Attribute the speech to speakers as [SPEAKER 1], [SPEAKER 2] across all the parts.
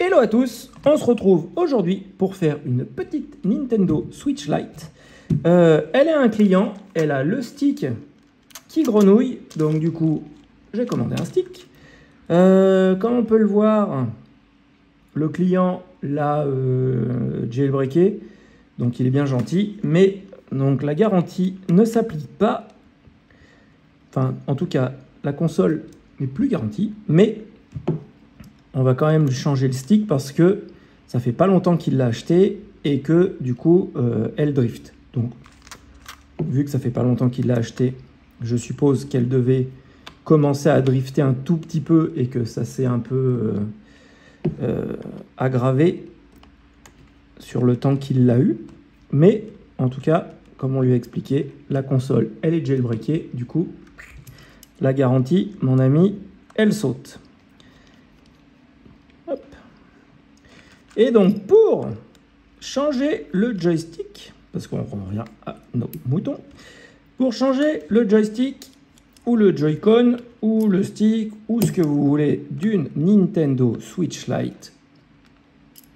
[SPEAKER 1] Hello à tous, on se retrouve aujourd'hui pour faire une petite Nintendo Switch Lite. Elle est un client, elle a le stick qui grenouille, donc du coup j'ai commandé un stick. Comme on peut le voir, le client l'a jailbreaké, donc il est bien gentil, mais donc la garantie ne s'applique pas. Enfin, en tout cas, la console n'est plus garantie, mais on va quand même lui changer le stick parce que ça fait pas longtemps qu'il l'a acheté et que du coup elle drift. Donc vu que ça fait pas longtemps qu'il l'a acheté, je suppose qu'elle devait commencer à drifter un tout petit peu et que ça s'est un peu aggravé sur le temps qu'il l'a eu. Mais en tout cas, comme on lui a expliqué, la console elle est jailbreakée, du coup la garantie, mon ami, elle saute. Hop. Et donc pour changer le joystick, parce qu'on revient à nos moutons, pour changer le joystick ou le Joy-Con ou le stick ou ce que vous voulez d'une Nintendo Switch Lite,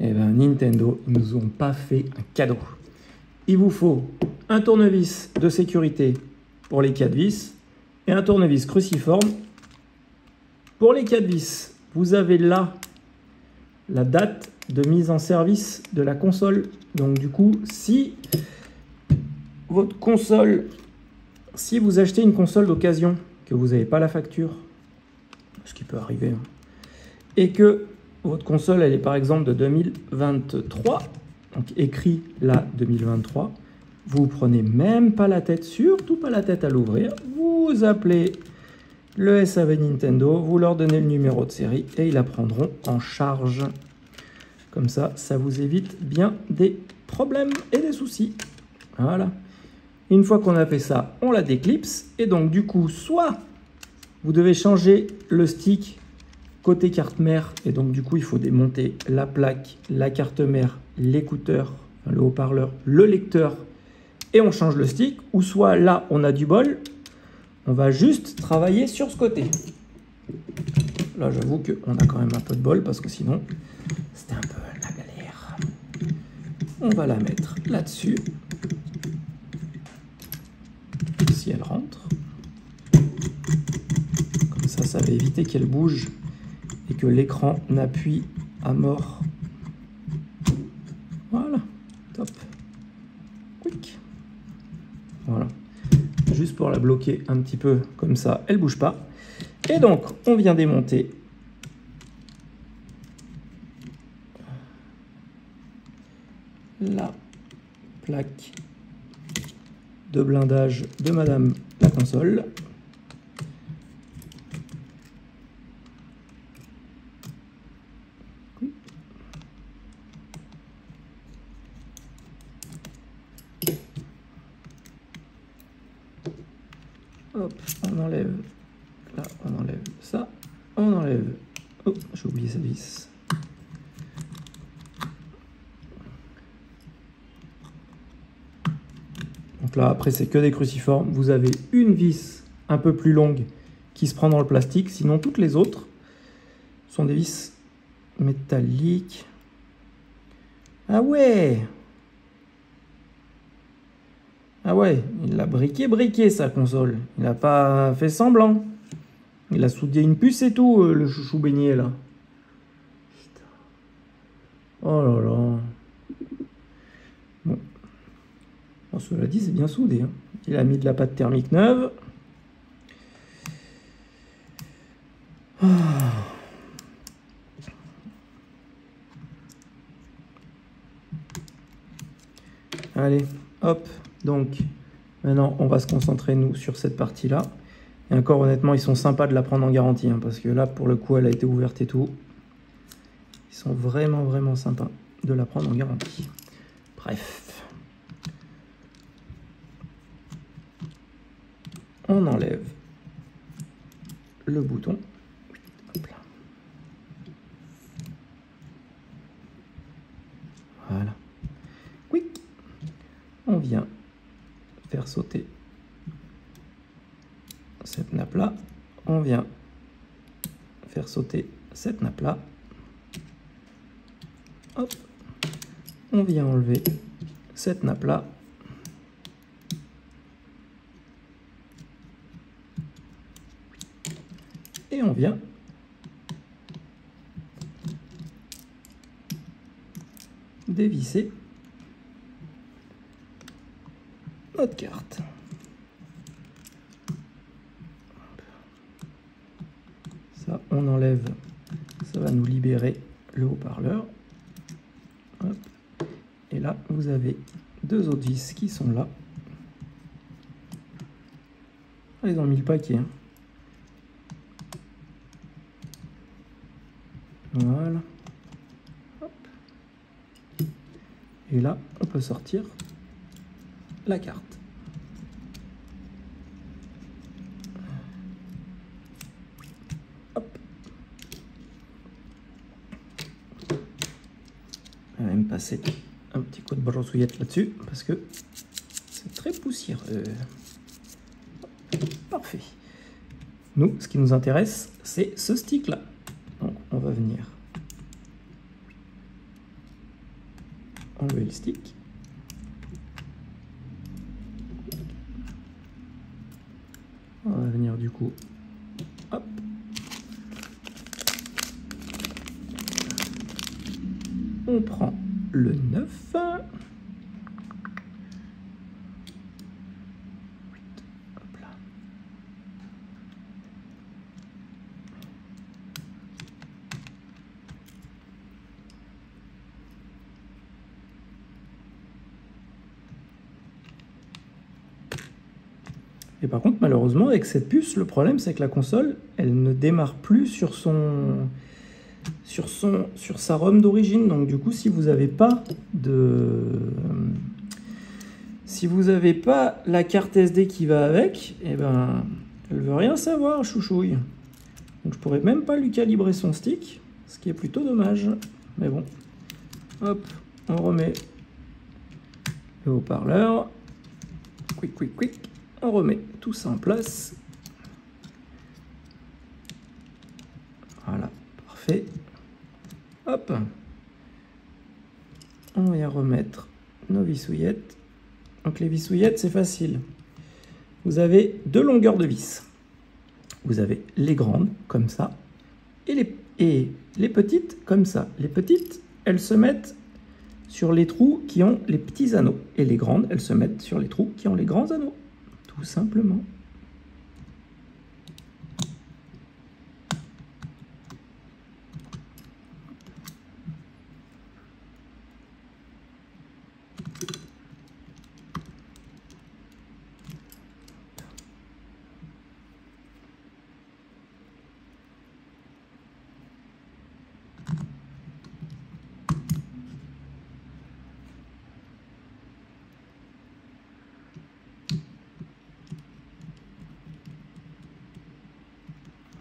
[SPEAKER 1] eh bien Nintendo ne nous ont pas fait un cadeau. Il vous faut un tournevis de sécurité pour les 4 vis et un tournevis cruciforme pour les 4 vis. Vous avez là la date de mise en service de la console. Donc du coup, si votre console, si vous achetez une console d'occasion, que vous n'avez pas la facture, ce qui peut arriver, hein, et que votre console, elle est par exemple de 2023, donc écrit là 2023, vous prenez même pas la tête, surtout pas la tête à l'ouvrir, vous appelez le SAV Nintendo, vous leur donnez le numéro de série et ils la prendront en charge. Comme ça, ça vous évite bien des problèmes et des soucis. Voilà. Une fois qu'on a fait ça, on la déclipse. Et donc, du coup, soit vous devez changer le stick côté carte mère. Et donc, du coup, il faut démonter la plaque, la carte mère, l'écouteur, le haut-parleur, le lecteur. Et on change le stick. Ou soit là, on a du bol. On va juste travailler sur ce côté. Là, j'avoue qu'on a quand même un peu de bol parce que sinon, c'était un peu la galère. On va la mettre là-dessus. Si elle rentre. Comme ça va éviter qu'elle bouge et que l'écran n'appuie à mort. Voilà, top. Quick. Voilà. Juste pour la bloquer un petit peu comme ça, elle bouge pas. Et donc, on vient démonter la plaque de blindage de Madame la console. Hop, on enlève. Là, on enlève ça. On enlève. Oh, j'ai oublié cette vis. Donc là, après, c'est que des cruciformes. Vous avez une vis un peu plus longue qui se prend dans le plastique. Sinon, toutes les autres sont des vis métalliques. Ah ouais! Ah ouais, il l'a briqué sa console. Il n'a pas fait semblant. Il a soudé une puce et tout, le chouchou beignet là. Putain. Oh là là. Bon. Alors, cela dit, c'est bien soudé. Hein. Il a mis de la pâte thermique neuve. Ah. Allez, hop. Donc, maintenant, on va se concentrer, nous, sur cette partie-là. Et encore, honnêtement, ils sont sympas de la prendre en garantie. Hein, parce que là, pour le coup, elle a été ouverte et tout. Ils sont vraiment, vraiment sympas de la prendre en garantie. Bref. On enlève le bouton. Hop là. Voilà. Quick. On vient faire sauter cette nappe là. On vient faire sauter cette nappe là. Hop. On vient enlever cette nappe-là. Et on vient dévisser notre carte. Ça, on enlève, ça va nous libérer le haut-parleur. Et là, vous avez deux autres vis qui sont là. Ah, ils ont mis le paquet. Hein. Voilà. Hop. Et là, on peut sortir la carte. Hop. On va même passer un petit coup de brossouillette là-dessus parce que c'est très poussiéreux. Parfait. Nous, ce qui nous intéresse, c'est ce stick-là. Donc, on va venir enlever le stick. On va venir du coup, hop. On prend le 9. Hop là. Et par contre, malheureusement, avec cette puce, le problème, c'est que la console, elle ne démarre plus sur sa ROM d'origine. Donc du coup, si vous n'avez pas la carte SD qui va avec, eh ben, elle veut rien savoir, chouchouille. Donc je pourrais même pas lui calibrer son stick, ce qui est plutôt dommage. Mais bon, hop, on remet le haut-parleur. Quick, quick, quick. On remet tout ça en place. Voilà, parfait. Hop. On va remettre nos vissouillettes. Donc les vissouillettes, c'est facile. Vous avez deux longueurs de vis. Vous avez les grandes, comme ça, et les petites, comme ça. Les petites, elles se mettent sur les trous qui ont les petits anneaux. Et les grandes, elles se mettent sur les trous qui ont les grands anneaux. Tout simplement.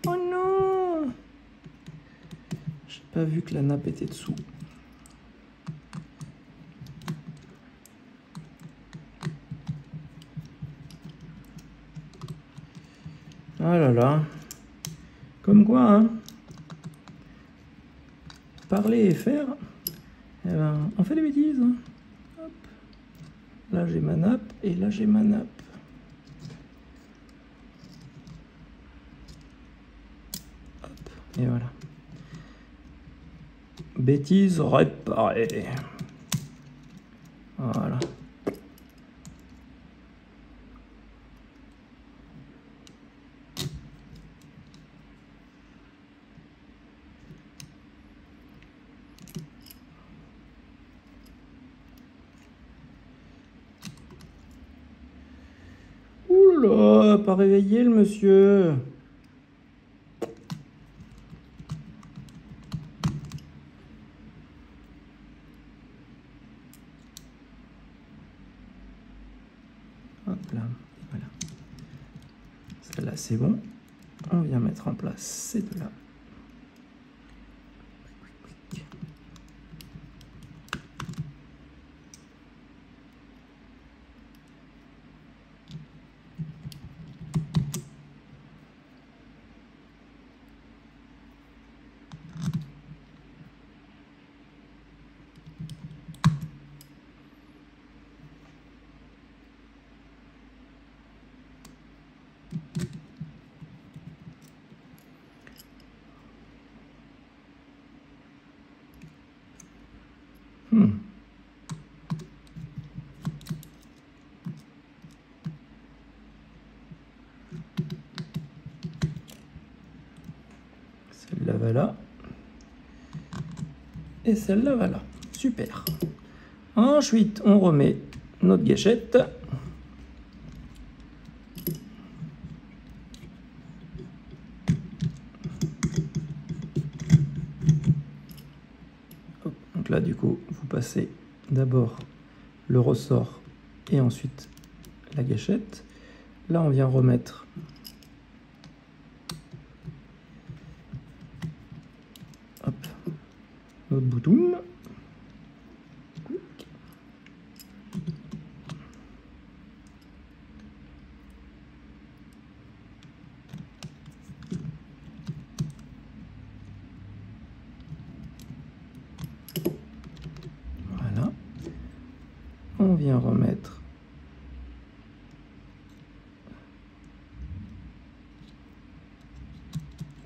[SPEAKER 1] Oh non! J'ai pas vu que la nappe était dessous. Ah là là. Comme quoi, hein? Parler et faire, eh ben, on fait des bêtises. Hein. Hop. Là, j'ai ma nappe et là, j'ai ma nappe. Et voilà. Bêtise réparée. Voilà. Ouh là, pas réveillé le monsieur. Hop là, voilà. Celle-là, c'est bon. On vient mettre en place ces deux-là. là. Et celle-là va là. Super. Ensuite, on remet notre gâchette. Donc là, du coup, vous passez d'abord le ressort et ensuite la gâchette. Là, on vient remettre notre bouton. Voilà. On vient remettre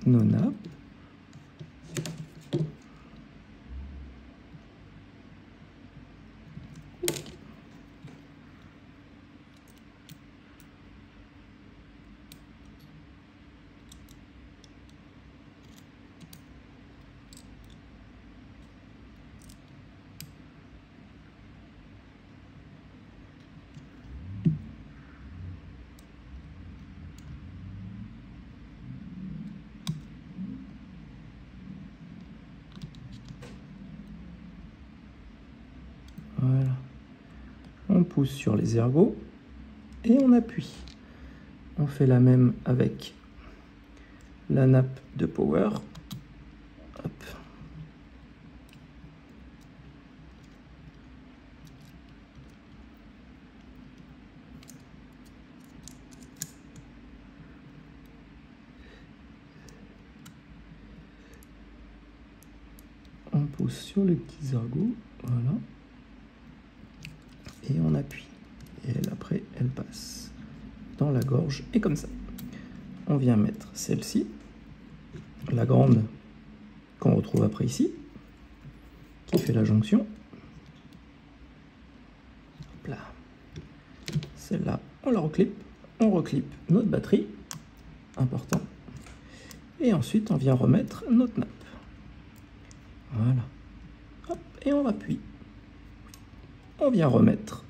[SPEAKER 1] nos nappes. Voilà. On pousse sur les ergots et on appuie. On fait la même avec la nappe de power. Hop. On pousse sur les petits ergots. Voilà. Et on appuie. Et elle, après, elle passe dans la gorge. Et comme ça. On vient mettre celle-ci. La grande qu'on retrouve après ici. Qui fait la jonction. Hop là. Celle-là, on la reclippe. On reclippe notre batterie. Important. Et ensuite, on vient remettre notre nappe. Voilà. Hop, et on appuie. On vient remettre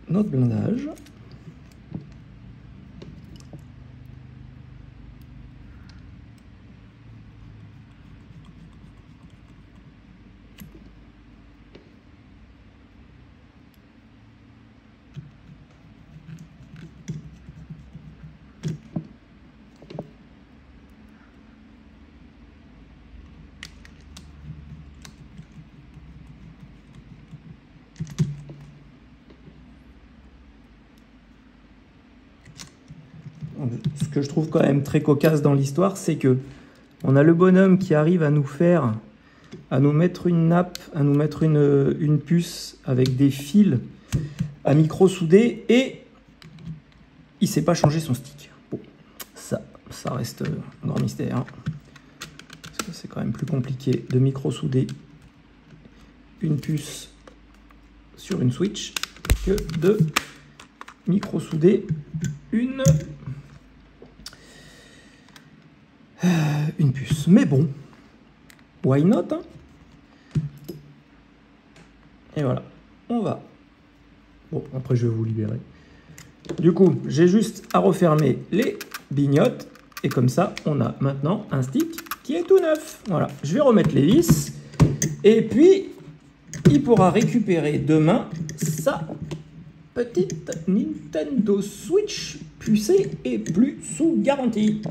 [SPEAKER 1] notre blindage. Ce que je trouve quand même très cocasse dans l'histoire, c'est que on a le bonhomme qui arrive à nous faire, à nous mettre une nappe, à nous mettre une puce avec des fils à micro soudés et il ne sait pas changer son stick. Bon, ça reste un grand mystère. Hein, parce que c'est quand même plus compliqué de micro souder une puce sur une Switch que de micro souder une puce. Mais bon, why not, hein? Et voilà, on va. Bon, après je vais vous libérer. Du coup, j'ai juste à refermer les bignottes. Et comme ça, on a maintenant un stick qui est tout neuf. Voilà, je vais remettre les vis. Et puis, il pourra récupérer demain sa petite Nintendo Switch pucée et plus sous garantie.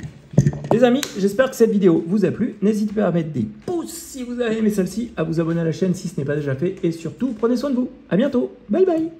[SPEAKER 1] Les amis, j'espère que cette vidéo vous a plu. N'hésitez pas à mettre des pouces si vous avez aimé celle-ci, à vous abonner à la chaîne si ce n'est pas déjà fait. Et surtout, prenez soin de vous. À bientôt. Bye bye.